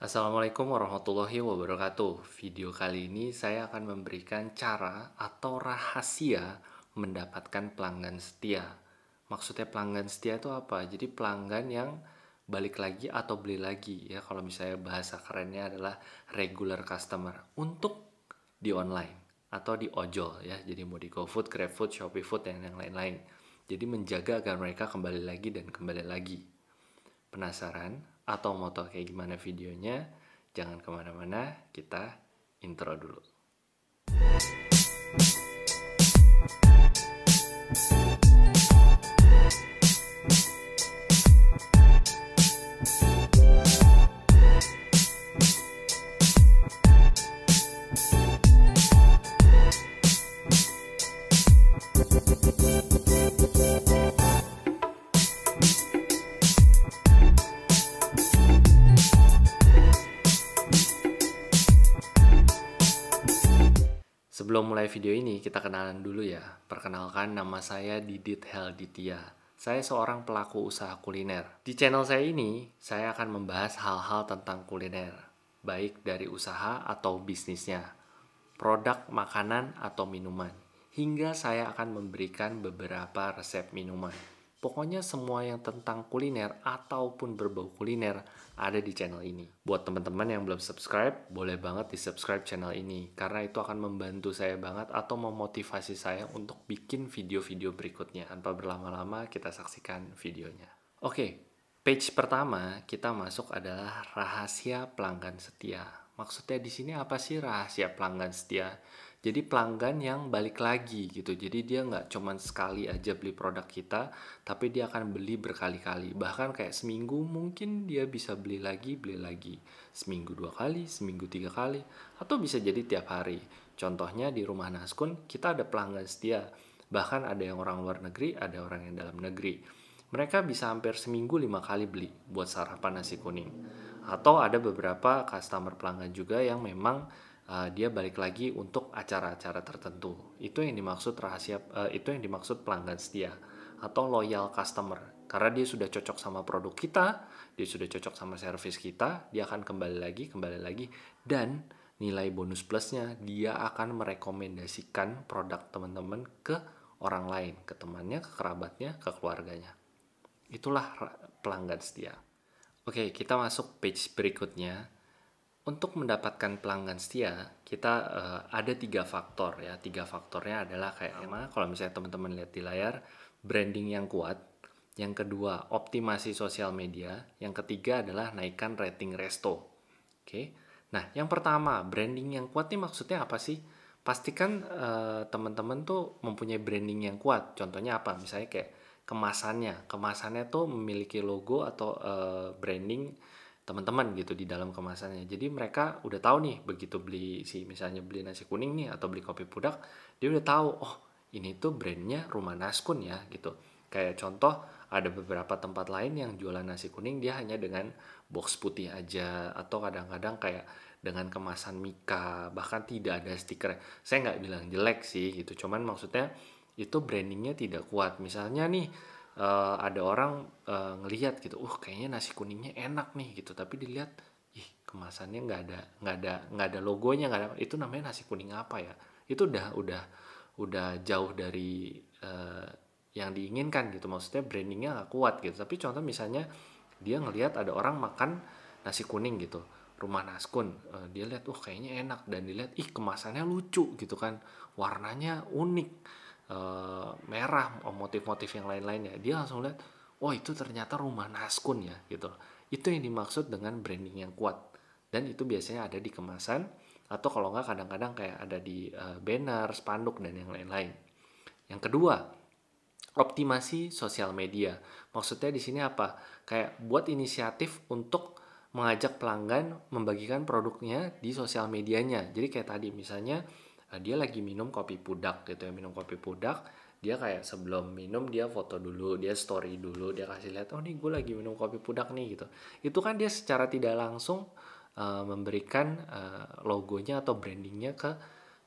Assalamualaikum warahmatullahi wabarakatuh. Video kali ini saya akan memberikan cara atau rahasia mendapatkan pelanggan setia. Maksudnya pelanggan setia itu apa? Jadi pelanggan yang balik lagi atau beli lagi ya. Kalau misalnya bahasa kerennya adalah regular customer untuk di online atau di ojol ya. Jadi mau di GoFood, GrabFood, ShopeeFood dan yang lain-lain. Jadi menjaga agar mereka kembali lagi dan kembali lagi. Penasaran atau mau tahu kayak gimana videonya? Jangan kemana-mana, kita intro dulu. Sebelum mulai video ini, kita kenalan dulu ya. Perkenalkan, nama saya Didit Helditya. Saya seorang pelaku usaha kuliner. Di channel saya ini, saya akan membahas hal-hal tentang kuliner, baik dari usaha atau bisnisnya, produk makanan atau minuman, hingga saya akan memberikan beberapa resep minuman. Pokoknya semua yang tentang kuliner ataupun berbau kuliner ada di channel ini. Buat teman-teman yang belum subscribe, boleh banget di subscribe channel ini karena itu akan membantu saya banget atau memotivasi saya untuk bikin video-video berikutnya. Tanpa berlama-lama, kita saksikan videonya. Oke, page pertama kita masuk adalah rahasia pelanggan setia. Maksudnya di sini apa sih rahasia pelanggan setia? Jadi pelanggan yang balik lagi gitu. Jadi dia nggak cuman sekali aja beli produk kita, tapi dia akan beli berkali-kali. Bahkan kayak seminggu mungkin dia bisa beli lagi. Seminggu 2 kali, seminggu 3 kali, atau bisa jadi tiap hari. Contohnya di Rumah Naskun kita ada pelanggan setia. Bahkan ada yang orang luar negeri, ada orang yang dalam negeri. Mereka bisa hampir seminggu 5 kali beli buat sarapan nasi kuning. Atau ada beberapa customer pelanggan juga yang memang dia balik lagi untuk acara-acara tertentu. Itu yang dimaksud itu yang dimaksud pelanggan setia atau loyal customer. Karena dia sudah cocok sama produk kita, dia sudah cocok sama service kita, dia akan kembali lagi, dan nilai bonus plusnya dia akan merekomendasikan produk teman-teman ke orang lain, ke temannya, ke kerabatnya, ke keluarganya. Itulah pelanggan setia. Oke, kita masuk page berikutnya. Untuk mendapatkan pelanggan setia, kita ada 3 faktor ya. 3 faktornya adalah kayak kalau misalnya teman-teman lihat di layar, branding yang kuat. Yang kedua, optimasi sosial media. Yang ketiga adalah naikkan rating resto. Oke. Nah, yang pertama, branding yang kuat nih maksudnya apa sih? Pastikan teman-teman tuh mempunyai branding yang kuat. Contohnya apa? Misalnya kayak kemasannya. Kemasannya tuh memiliki logo atau branding teman-teman gitu di dalam kemasannya. Jadi mereka udah tahu nih begitu misalnya beli nasi kuning nih atau beli kopi pudak, dia udah tahu, oh ini tuh brandnya Rumah Naskun ya gitu. Kayak contoh ada beberapa tempat lain yang jualan nasi kuning dia hanya dengan box putih aja atau kadang-kadang kayak dengan kemasan mika, bahkan tidak ada stiker. Saya nggak bilang jelek sih gitu, cuman maksudnya itu brandingnya tidak kuat. Misalnya nih ada orang ngelihat gitu, kayaknya nasi kuningnya enak nih gitu, tapi dilihat, kemasannya nggak ada logonya, nggak ada, itu namanya nasi kuning apa ya? Itu udah jauh dari yang diinginkan gitu, maksudnya brandingnya nggak kuat gitu. Tapi contoh misalnya dia ngelihat ada orang makan nasi kuning gitu, Rumah Naskun, dia lihat, kayaknya enak, dan dilihat, kemasannya lucu gitu kan, warnanya unik, merah, motif-motif yang lain-lainnya, dia langsung lihat, itu ternyata Rumah Naskun ya gitu. Itu yang dimaksud dengan branding yang kuat, dan itu biasanya ada di kemasan atau kalau nggak kadang-kadang kayak ada di banner, spanduk dan yang lain-lain. Yang kedua, optimasi sosial media. Maksudnya di sini apa? Kayak buat inisiatif untuk mengajak pelanggan membagikan produknya di sosial medianya. Jadi kayak tadi misalnya dia lagi minum kopi pudak gitu ya, minum kopi pudak, dia kayak sebelum minum dia foto dulu, dia story dulu, dia kasih lihat, nih gue lagi minum kopi pudak nih gitu. Itu kan dia secara tidak langsung memberikan logonya atau brandingnya ke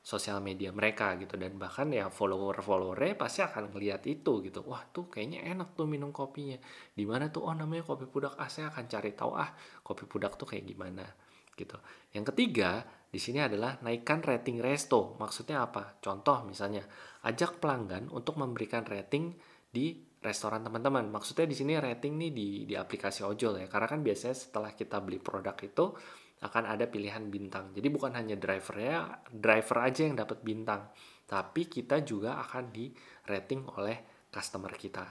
sosial media mereka gitu, dan bahkan ya followernya pasti akan ngelihat itu gitu. Wah, tuh kayaknya enak tuh minum kopinya. Di mana tuh? Oh, namanya Kopi Pudak. Saya akan cari tahu Kopi Pudak tuh kayak gimana gitu. Yang ketiga, di sini adalah naikkan rating resto. Maksudnya apa? Contoh misalnya, ajak pelanggan untuk memberikan rating di restoran teman-teman. Maksudnya di sini rating nih di aplikasi ojol ya. Karena kan biasanya setelah kita beli produk itu akan ada pilihan bintang. Jadi bukan hanya driver aja yang dapat bintang, tapi kita juga akan di rating oleh customer kita.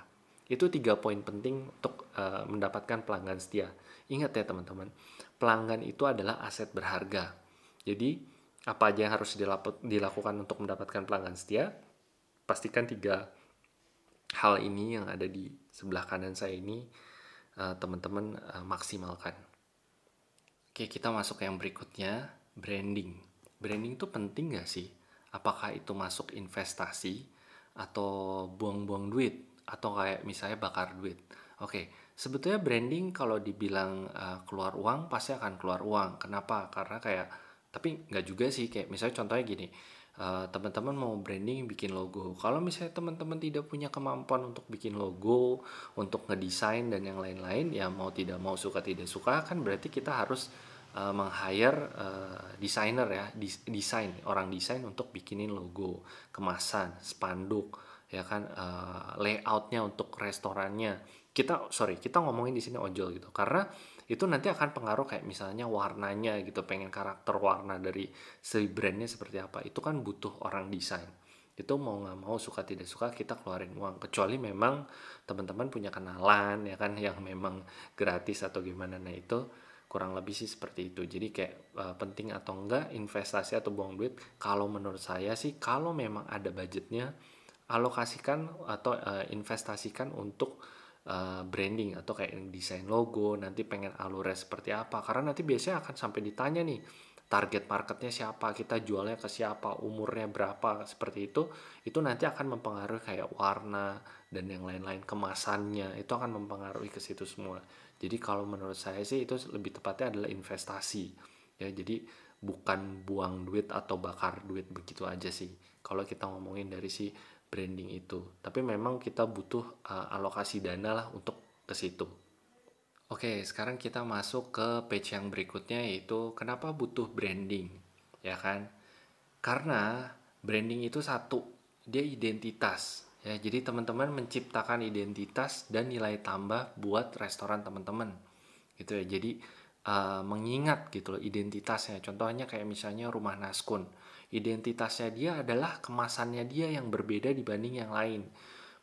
Itu 3 poin penting untuk mendapatkan pelanggan setia. Ingat ya teman-teman, pelanggan itu adalah aset berharga. Jadi apa aja yang harus dilakukan untuk mendapatkan pelanggan setia? Pastikan 3 hal ini yang ada di sebelah kanan saya ini teman-teman maksimalkan. Oke, kita masuk ke yang berikutnya, branding. Branding itu penting nggak sih? Apakah itu masuk investasi atau buang-buang duit? Atau kayak misalnya bakar duit? Oke, sebetulnya branding kalau dibilang keluar uang, pasti akan keluar uang. Kenapa? Karena kayak, tapi nggak juga sih. Kayak misalnya contohnya gini, teman-teman mau branding bikin logo. Kalau misalnya teman-teman tidak punya kemampuan untuk bikin logo, untuk ngedesain dan yang lain-lain, ya mau tidak mau, suka tidak suka, kan berarti kita harus meng-hire desainer ya, desain orang desain untuk bikinin logo, kemasan, spanduk, ya kan, layoutnya untuk restorannya. Kita ngomongin di sini ojol gitu, karena itu nanti akan pengaruh kayak misalnya warnanya gitu, pengen karakter warna dari si brandnya seperti apa, itu kan butuh orang desain. Itu mau nggak mau, suka tidak suka, kita keluarin uang, kecuali memang teman-teman punya kenalan ya kan, yang memang gratis atau gimana. Nah itu kurang lebih sih seperti itu. Jadi kayak penting atau enggak investasi atau buang duit, kalau menurut saya sih kalau memang ada budgetnya, alokasikan atau investasikan untuk branding atau kayak desain logo, nanti pengen alurnya seperti apa, karena nanti biasanya akan sampai ditanya nih, target marketnya siapa, kita jualnya ke siapa, umurnya berapa, seperti itu nanti akan mempengaruhi kayak warna dan yang lain-lain, kemasannya itu akan mempengaruhi ke situ semua. Jadi kalau menurut saya sih itu lebih tepatnya adalah investasi ya, jadi bukan buang duit atau bakar duit begitu aja sih kalau kita ngomongin dari si branding itu. Tapi memang kita butuh alokasi dana lah untuk ke situ. Oke, sekarang kita masuk ke page yang berikutnya, yaitu kenapa butuh branding, ya kan? Karena branding itu satu, dia identitas. Ya, jadi teman-teman menciptakan identitas dan nilai tambah buat restoran teman-teman. Gitu ya. Jadi mengingat gitu loh identitasnya. Contohnya kayak misalnya Rumah Naskun. Identitasnya dia adalah kemasannya dia yang berbeda dibanding yang lain.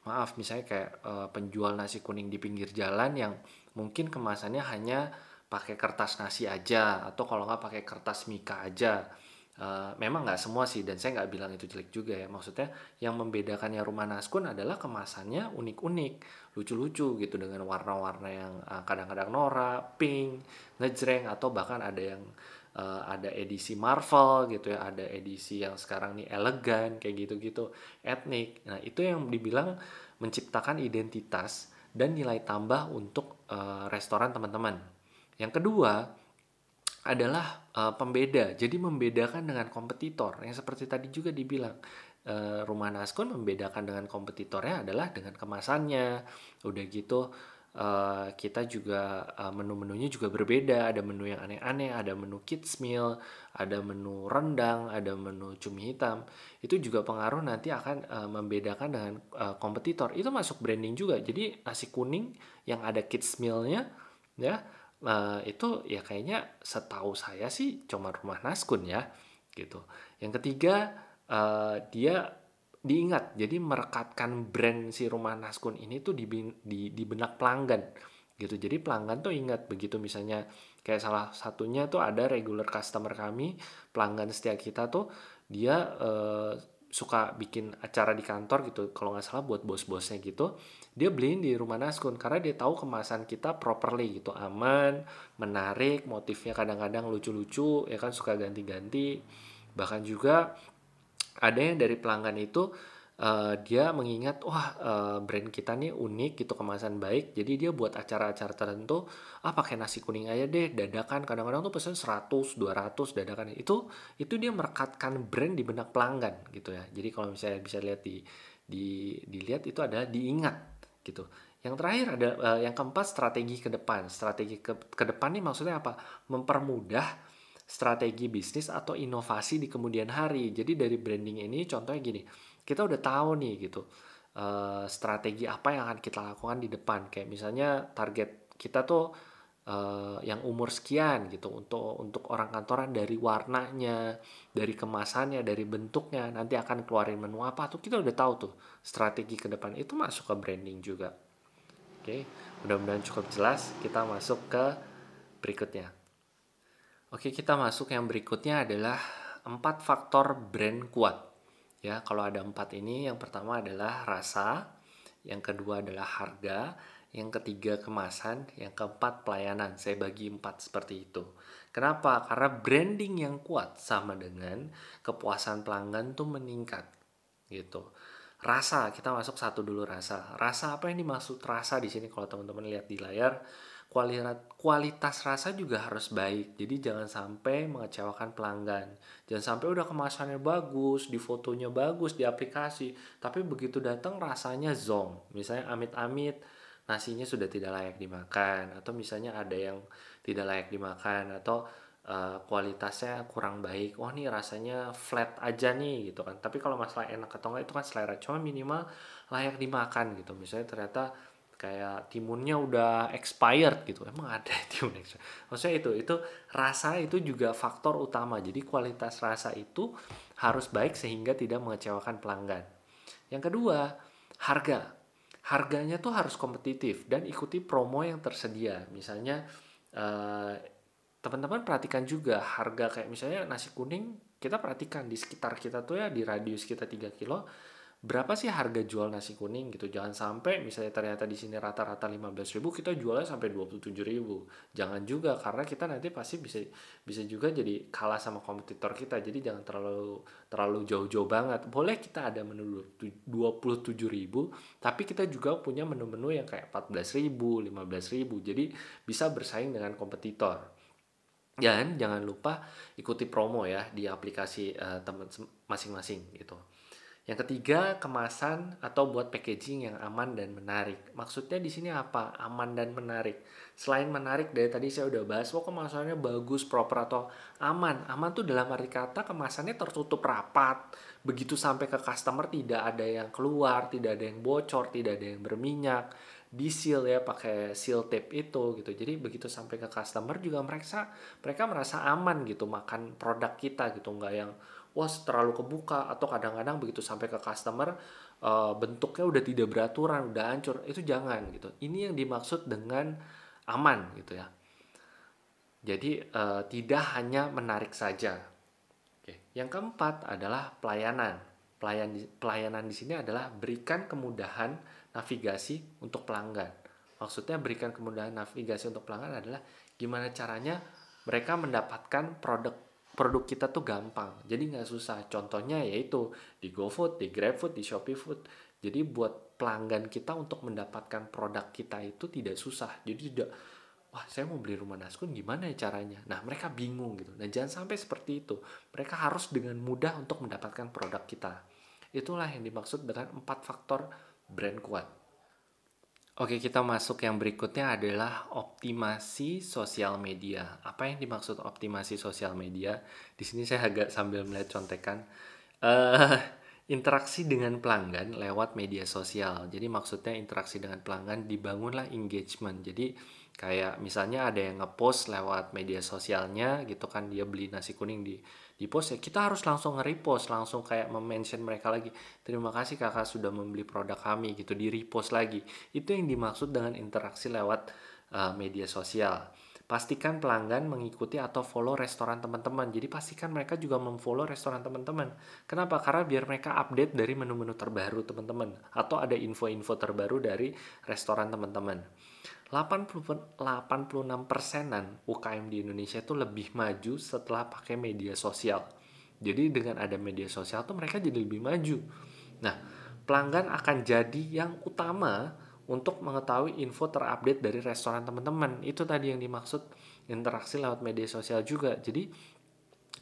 Maaf, misalnya kayak penjual nasi kuning di pinggir jalan yang mungkin kemasannya hanya pakai kertas nasi aja, atau kalau nggak pakai kertas mika aja. Memang nggak semua sih, dan saya nggak bilang itu jelek juga ya. Maksudnya yang membedakannya Rumah Naskun adalah kemasannya unik-unik, lucu-lucu gitu, dengan warna-warna yang kadang-kadang norak, pink, ngejreng, atau bahkan ada yang ada edisi Marvel gitu ya, ada edisi yang sekarang nih elegan kayak gitu-gitu, etnik. Nah itu yang dibilang menciptakan identitas dan nilai tambah untuk restoran teman-teman. Yang kedua adalah pembeda. Jadi membedakan dengan kompetitor. Yang seperti tadi juga dibilang, Rumah Naskun membedakan dengan kompetitornya adalah dengan kemasannya. Udah gitu kita juga menu-menunya juga berbeda. Ada menu yang aneh-aneh, ada menu kids meal, ada menu rendang, ada menu cumi hitam. Itu juga pengaruh nanti akan membedakan dengan kompetitor. Itu masuk branding juga. Jadi nasi kuning yang ada kids mealnya ya, itu ya kayaknya setahu saya sih cuma Rumah Naskun ya gitu. Yang ketiga, dia diingat, jadi merekatkan brand si Rumah Naskun ini tuh di benak pelanggan gitu. Jadi pelanggan tuh ingat, begitu misalnya kayak salah satunya tuh ada regular customer kami, pelanggan setia kita tuh, dia suka bikin acara di kantor gitu, kalau nggak salah buat bos-bosnya gitu, dia beliin di Rumah Naskun karena dia tahu kemasan kita properly gitu, aman, menarik, motifnya kadang-kadang lucu-lucu ya kan, suka ganti-ganti. Bahkan juga ada yang dari pelanggan itu dia mengingat, wah, brand kita nih unik gitu, kemasan baik, jadi dia buat acara-acara tertentu, pakai nasi kuning aja deh, dadakan, kadang-kadang tuh pesen 100, 200 dadakan. Itu dia merekatkan brand di benak pelanggan gitu ya. Jadi kalau misalnya bisa lihat dilihat itu adalah diingat gitu. Yang terakhir ada, yang keempat, strategi ke depan. Strategi ke depan nih maksudnya apa? Mempermudah strategi bisnis atau inovasi di kemudian hari. Jadi dari branding ini contohnya gini, kita udah tahu nih gitu, strategi apa yang akan kita lakukan di depan. Kayak misalnya target kita tuh, yang umur sekian gitu, untuk orang kantoran, dari warnanya, dari kemasannya, dari bentuknya, nanti akan keluarin menu apa tuh kita udah tahu tuh strategi ke depan. Itu masuk ke branding juga. Oke, mudah-mudahan cukup jelas. Kita masuk ke berikutnya. Oke, kita masuk yang berikutnya adalah 4 faktor brand kuat. Ya, kalau ada 4 ini, yang pertama adalah rasa, yang kedua adalah harga, yang ketiga kemasan, yang keempat pelayanan. Saya bagi 4 seperti itu. Kenapa? Karena branding yang kuat sama dengan kepuasan pelanggan tuh meningkat. Gitu. Rasa, kita masuk satu dulu, rasa. Rasa, apa yang dimaksud rasa di sini kalau teman-teman lihat di layar? Kualitas rasa juga harus baik. Jadi jangan sampai mengecewakan pelanggan. Jangan sampai udah kemasannya bagus, di fotonya bagus, di aplikasi, tapi begitu datang rasanya zonk. Misalnya amit-amit nasinya sudah tidak layak dimakan, atau misalnya ada yang tidak layak dimakan, atau kualitasnya kurang baik. Wah, nih rasanya flat aja nih gitu kan. Tapi kalau masalah enak atau enggak itu kan selera. Cuma minimal layak dimakan gitu. Misalnya ternyata kayak timunnya udah expired gitu, emang ada timun expired, maksudnya itu rasa itu juga faktor utama. Jadi kualitas rasa itu harus baik sehingga tidak mengecewakan pelanggan. Yang kedua, harganya tuh harus kompetitif dan ikuti promo yang tersedia. Misalnya, eh, teman-teman perhatikan juga harga, kayak misalnya nasi kuning, kita perhatikan di sekitar kita tuh ya, di radius kita 3 kilo, berapa sih harga jual nasi kuning gitu. Jangan sampai misalnya ternyata di sini rata-rata 15.000, kita jualnya sampai 27.000. Jangan juga, karena kita nanti pasti bisa bisa juga jadi kalah sama kompetitor kita. Jadi jangan terlalu terlalu jauh-jauh banget. Boleh kita ada menu 27.000, tapi kita juga punya menu-menu yang kayak 14.000, 15.000. Jadi bisa bersaing dengan kompetitor. Dan jangan lupa ikuti promo ya di aplikasi teman masing-masing gitu. Yang ketiga, kemasan atau buat packaging yang aman dan menarik. Maksudnya di sini apa? Aman dan menarik. Selain menarik, dari tadi saya udah bahas, kemasannya bagus, proper, atau aman. Aman tuh dalam arti kata kemasannya tertutup rapat. Begitu sampai ke customer tidak ada yang keluar, tidak ada yang bocor, tidak ada yang berminyak. Di seal ya, pakai seal tape itu gitu. Jadi begitu sampai ke customer juga mereka merasa aman gitu makan produk kita gitu, nggak yang wah terlalu kebuka, atau kadang-kadang begitu sampai ke customer bentuknya udah tidak beraturan, udah hancur. Itu jangan gitu. Ini yang dimaksud dengan aman gitu ya. Jadi tidak hanya menarik saja. Oke. Yang keempat adalah pelayanan. Pelayanan di sini adalah berikan kemudahan navigasi untuk pelanggan. Maksudnya berikan kemudahan navigasi untuk pelanggan adalah gimana caranya mereka mendapatkan produk kita tuh gampang. Jadi nggak susah. Contohnya yaitu di GoFood, di GrabFood, di ShopeeFood. Jadi buat pelanggan kita untuk mendapatkan produk kita itu tidak susah. Jadi tidak, wah saya mau beli rumah naskun gimana ya caranya. Nah mereka bingung gitu. Nah jangan sampai seperti itu. Mereka harus dengan mudah untuk mendapatkan produk kita. Itulah yang dimaksud dengan 4 faktor brand kuat. Oke, kita masuk yang berikutnya adalah optimasi sosial media. Apa yang dimaksud optimasi sosial media? Di sini saya agak sambil melihat contekan. Eh, Interaksi dengan pelanggan lewat media sosial. Jadi maksudnya interaksi dengan pelanggan, dibangunlah engagement. Jadi kayak misalnya ada yang ngepost lewat media sosialnya gitu kan, dia beli nasi kuning di post, ya kita harus langsung nge-repost, langsung kayak mention mereka lagi, terima kasih kakak sudah membeli produk kami gitu, di repost lagi. Itu yang dimaksud dengan interaksi lewat media sosial. Pastikan pelanggan mengikuti atau follow restoran teman-teman. Jadi pastikan mereka juga memfollow restoran teman-teman. Kenapa? Karena biar mereka update dari menu-menu terbaru teman-teman, atau ada info-info terbaru dari restoran teman-teman. 86%-an UKM di Indonesia itu lebih maju setelah pakai media sosial. Jadi dengan ada media sosial tuh mereka jadi lebih maju. Nah, pelanggan akan jadi yang utama untuk mengetahui info terupdate dari restoran teman-teman. Itu tadi yang dimaksud interaksi lewat media sosial juga. Jadi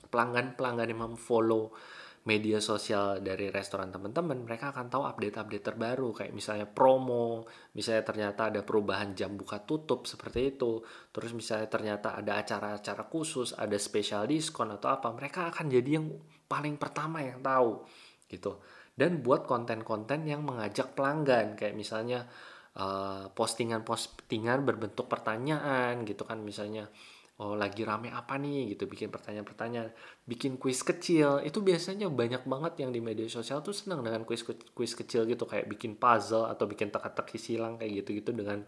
pelanggan-pelanggan yang memfollow media sosial dari restoran teman-teman, mereka akan tahu update-update terbaru, kayak misalnya promo, misalnya ternyata ada perubahan jam buka tutup seperti itu, terus misalnya ternyata ada acara-acara khusus, ada special diskon atau apa, mereka akan jadi yang paling pertama yang tahu gitu. Dan buat konten-konten yang mengajak pelanggan, kayak misalnya postingan-postingan berbentuk pertanyaan gitu kan, misalnya oh lagi rame apa nih gitu, bikin pertanyaan-pertanyaan, bikin kuis kecil. Itu biasanya banyak banget yang di media sosial tuh senang dengan kuis kecil gitu, kayak bikin puzzle atau bikin teka-teki silang kayak gitu-gitu dengan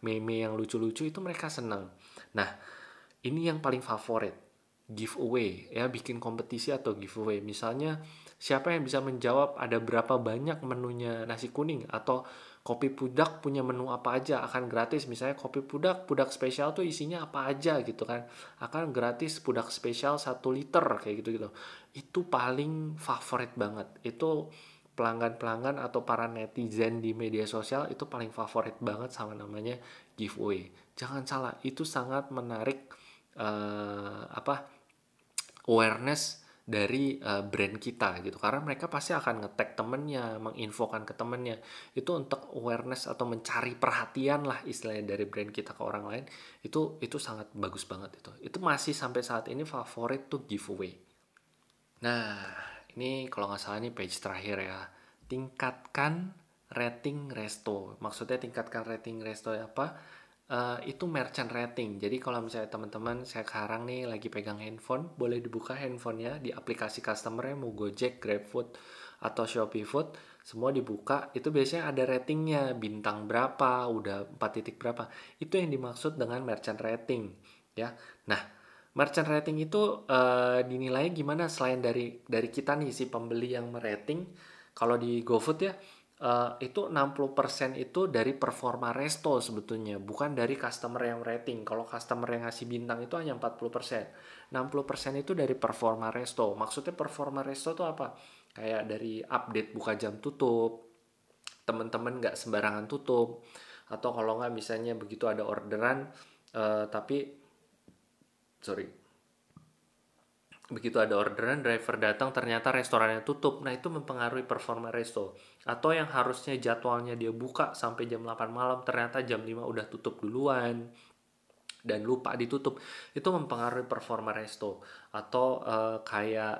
meme yang lucu-lucu, itu mereka senang. Nah, ini yang paling favorit, giveaway ya, bikin kompetisi atau giveaway. Misalnya siapa yang bisa menjawab ada berapa banyak menunya nasi kuning, atau kopi pudak punya menu apa aja akan gratis. Misalnya kopi pudak spesial tuh isinya apa aja gitu kan, akan gratis pudak spesial 1 liter kayak gitu-gitu. Itu paling favorit banget. Itu pelanggan-pelanggan atau para netizen di media sosial itu paling favorit banget sama namanya giveaway. Jangan salah, itu sangat menarik awareness dari brand kita gitu, karena mereka pasti akan nge-tag temennya, menginfokan ke temennya, itu untuk awareness atau mencari perhatian lah istilahnya dari brand kita ke orang lain. Itu sangat bagus banget. Itu masih sampai saat ini favorit tuh giveaway. Nah, ini kalau nggak salah nih page terakhir ya, tingkatkan rating resto. Maksudnya tingkatkan rating resto apa? Itu merchant rating. Jadi kalau misalnya teman-teman saya sekarang nih lagi pegang handphone, boleh dibuka handphonenya di aplikasi customer-nya, mau Gojek, GrabFood, atau Shopee Food, semua dibuka. Itu biasanya ada ratingnya, bintang berapa, udah 4 titik berapa. Itu yang dimaksud dengan merchant rating, ya. Nah, merchant rating itu dinilai gimana selain dari kita nih si pembeli yang merating. Kalau di GoFood ya, itu 60% itu dari performa resto sebetulnya, bukan dari customer yang rating. Kalau customer yang ngasih bintang itu hanya 40%. 60% itu dari performa resto. Maksudnya performa resto itu apa? Kayak dari update buka jam tutup, teman-teman nggak sembarangan tutup, atau kalau nggak misalnya begitu ada orderan, tapi sorry, begitu ada orderan driver datang ternyata restorannya tutup, nah itu mempengaruhi performa resto. Atau yang harusnya jadwalnya dia buka sampai jam 8 malam, ternyata jam 5 udah tutup duluan dan lupa ditutup, itu mempengaruhi performa resto. Atau kayak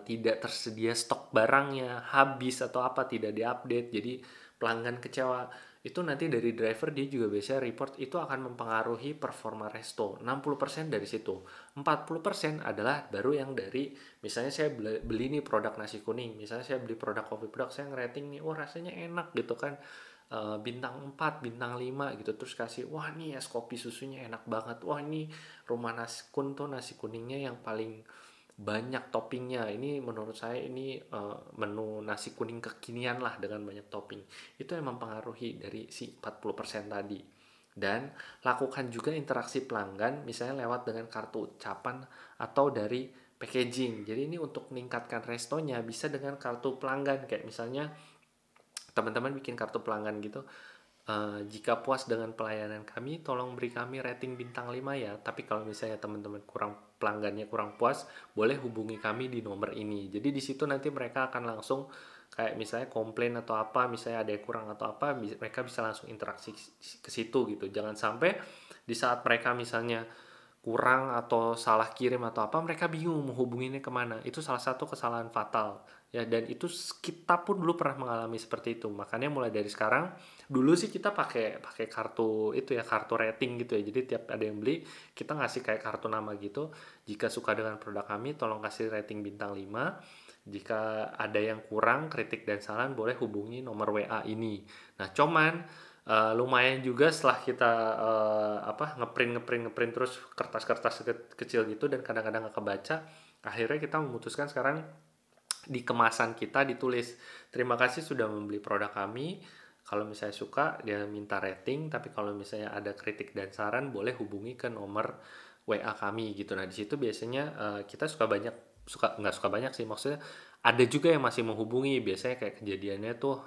tidak tersedia stok barangnya, habis atau apa, tidak diupdate, jadi pelanggan kecewa. Itu nanti dari driver dia juga biasanya report, itu akan mempengaruhi performa resto. 60% dari situ. 40% adalah baru yang dari, misalnya saya beli nih produk nasi kuning, misalnya saya beli produk kopi produk, saya ngerating nih, oh rasanya enak gitu kan, bintang 4, bintang 5 gitu, terus kasih, wah nih es kopi susunya enak banget, wah ini rumah nasi kun tuh nasi kuningnya yang paling banyak toppingnya, ini menurut saya ini menu nasi kuning kekinian lah dengan banyak topping. Itu yang mempengaruhi dari si 40% tadi. Dan lakukan juga interaksi pelanggan misalnya lewat dengan kartu ucapan atau dari packaging. Jadi ini untuk meningkatkan restonya bisa dengan kartu pelanggan, kayak misalnya teman-teman bikin kartu pelanggan gitu. Jika puas dengan pelayanan kami, tolong beri kami rating bintang 5 ya. Tapi kalau misalnya teman-teman pelanggannya kurang puas, boleh hubungi kami di nomor ini. Jadi di situ nanti mereka akan langsung kayak misalnya komplain atau apa, misalnya ada yang kurang atau apa, mereka bisa langsung interaksi ke situ gitu. Jangan sampai di saat mereka misalnya kurang atau salah kirim atau apa, mereka bingung mau hubunginnya kemana. Itu salah satu kesalahan fatal ya, dan itu kita pun dulu pernah mengalami seperti itu. Makanya mulai dari sekarang, dulu sih kita pakai pakai kartu itu ya, kartu rating gitu ya. Jadi tiap ada yang beli, kita ngasih kayak kartu nama gitu. Jika suka dengan produk kami, tolong kasih rating bintang 5. Jika ada yang kurang, kritik dan saran, boleh hubungi nomor WA ini. Nah, cuman lumayan juga setelah kita ngeprint terus kertas-kertas kecil gitu, dan kadang-kadang nggak kebaca. Akhirnya kita memutuskan sekarang di kemasan kita ditulis, terima kasih sudah membeli produk kami, kalau misalnya suka dia minta rating, tapi kalau misalnya ada kritik dan saran boleh hubungi ke nomor WA kami gitu. Nah di situ biasanya kita suka banyak nggak suka banyak sih, maksudnya ada juga yang masih menghubungi. Biasanya kayak kejadiannya tuh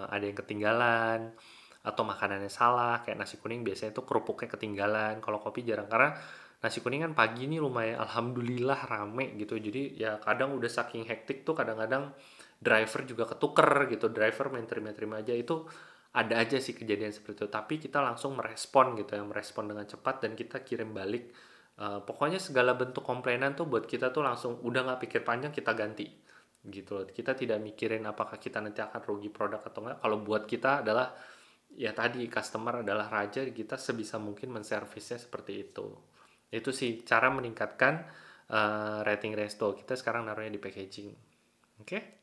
ada yang ketinggalan atau makanannya salah, kayak nasi kuning biasanya tuh kerupuknya ketinggalan. Kalau kopi jarang, karena nasi kuning kan pagi ini lumayan alhamdulillah rame gitu. Jadi ya kadang udah saking hektik tuh kadang-kadang driver juga ketuker gitu, driver main terima-terima aja. Itu ada aja sih kejadian seperti itu, tapi kita langsung merespon gitu ya, merespon dengan cepat dan kita kirim balik. Pokoknya segala bentuk komplainan tuh buat kita tuh langsung udah nggak pikir panjang, kita ganti gitu loh. Kita tidak mikirin apakah kita nanti akan rugi produk atau enggak. Kalau buat kita adalah ya tadi, customer adalah raja, kita sebisa mungkin menservisnya seperti itu. Itu sih cara meningkatkan rating resto. Kita sekarang naruhnya di packaging. Oke?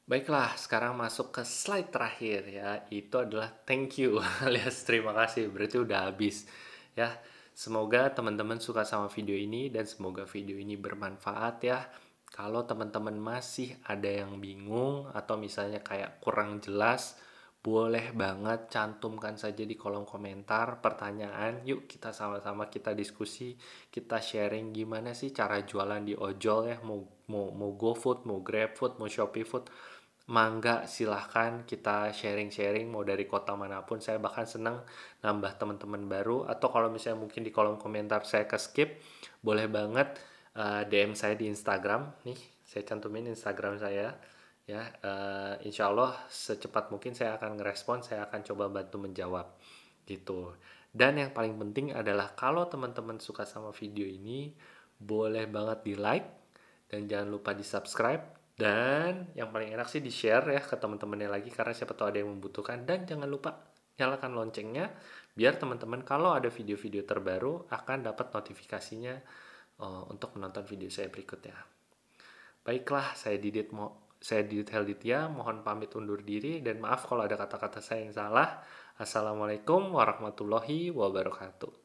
Baiklah, sekarang masuk ke slide terakhir ya. Itu adalah thank you alias terima kasih. Berarti udah habis ya. Semoga teman-teman suka sama video ini dan semoga video ini bermanfaat ya. Kalau teman-teman masih ada yang bingung atau misalnya kayak kurang jelas, boleh banget cantumkan saja di kolom komentar pertanyaan. Yuk kita sama-sama kita diskusi, kita sharing gimana sih cara jualan di ojol ya. Mau GoFood, mau GrabFood, mau ShopeeFood. Mangga silahkan kita sharing-sharing, mau dari kota manapun. Saya bahkan senang nambah teman-teman baru, atau kalau misalnya mungkin di kolom komentar saya ke skip, boleh banget DM saya di Instagram nih, saya cantumin Instagram saya ya. Insya Allah secepat mungkin saya akan ngerespon, saya akan coba bantu menjawab gitu. Dan yang paling penting adalah kalau teman-teman suka sama video ini, boleh banget di like dan jangan lupa di subscribe. Dan yang paling enak sih di share ya ke teman-temannya lagi, karena siapa tahu ada yang membutuhkan. Dan jangan lupa nyalakan loncengnya biar teman-teman kalau ada video-video terbaru akan dapat notifikasinya untuk menonton video saya berikutnya. Baiklah, saya Didit Helditya, mohon pamit undur diri dan maaf kalau ada kata-kata saya yang salah. Assalamualaikum warahmatullahi wabarakatuh.